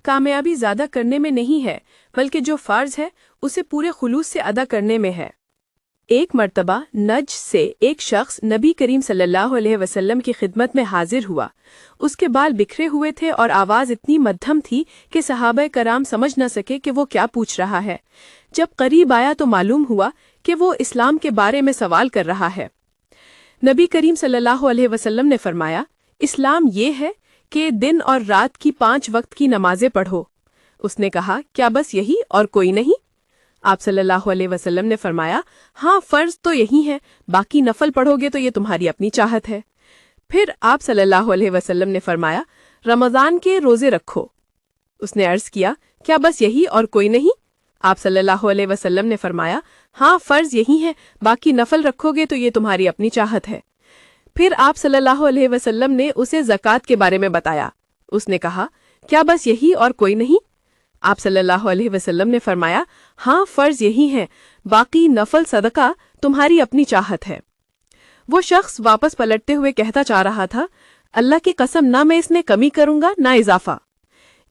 کامیابی زیادہ کرنے میں نہیں ہے بلکہ جو فرض ہے اسے پورے خلوص سے ادا کرنے میں ہے۔ ایک مرتبہ نجد سے ایک شخص نبی کریم صلی اللہ علیہ وسلم کی خدمت میں حاضر ہوا۔ اس کے بال بکھرے ہوئے تھے اور آواز اتنی مدھم تھی کہ صحابہ کرام سمجھ نہ سکے کہ وہ کیا پوچھ رہا ہے۔ جب قریب آیا تو معلوم ہوا کہ وہ اسلام کے بارے میں سوال کر رہا ہے۔ نبی کریم صلی اللہ علیہ وسلم نے فرمایا، اسلام یہ ہے کہ دن اور رات کی 5 وقت کی نمازیں پڑھو۔ اس نے کہا، کیا بس یہی اور کوئی نہیں؟ آپ صلی اللہ علیہ وسلم نے فرمایا، ہاں فرض تو یہی ہے، باقی نفل پڑھو گے تو یہ تمہاری اپنی چاہت ہے۔ پھر آپ صلی اللہ علیہ وسلم نے فرمایا، رمضان کے روزے رکھو۔ اس نے عرض کیا، کیا بس یہی اور کوئی نہیں؟ آپ صلی اللہ علیہ وسلم نے فرمایا، ہاں فرض یہی ہے، باقی نفل رکھو گے تو یہ تمہاری اپنی چاہت ہے۔ پھر آپ صلی اللہ علیہ وسلم نے اسے زکوٰۃ کے بارے میں بتایا۔ اس نے کہا، کیا بس یہی اور کوئی نہیں؟ آپ صلی اللہ علیہ وسلم نے فرمایا، ہاں فرض یہی ہے، باقی نفل صدقہ تمہاری اپنی چاہت ہے۔ وہ شخص واپس پلٹتے ہوئے کہتا چاہ رہا تھا، اللہ کی قسم نہ میں اس میں کمی کروں گا نہ اضافہ۔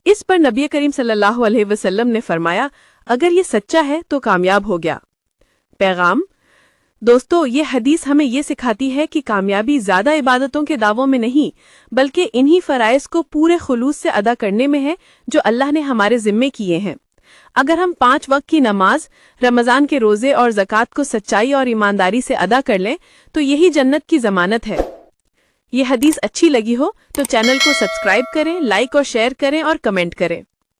اس پر نبی کریم صلی اللہ علیہ وسلم نے فرمایا، اگر یہ سچا ہے تو کامیاب ہو گیا۔ پیغام: دوستو، یہ حدیث ہمیں یہ سکھاتی ہے کہ کامیابی زیادہ عبادتوں کے دعووں میں نہیں بلکہ انہی فرائض کو پورے خلوص سے ادا کرنے میں ہے جو اللہ نے ہمارے ذمے کیے ہیں۔ اگر ہم 5 وقت کی نماز، رمضان کے روزے اور زکوٰۃ کو سچائی اور ایمانداری سے ادا کر لیں تو یہی جنت کی ضمانت ہے۔ یہ حدیث اچھی لگی ہو تو چینل کو سبسکرائب کریں، لائک اور شیئر کریں اور کمنٹ کریں۔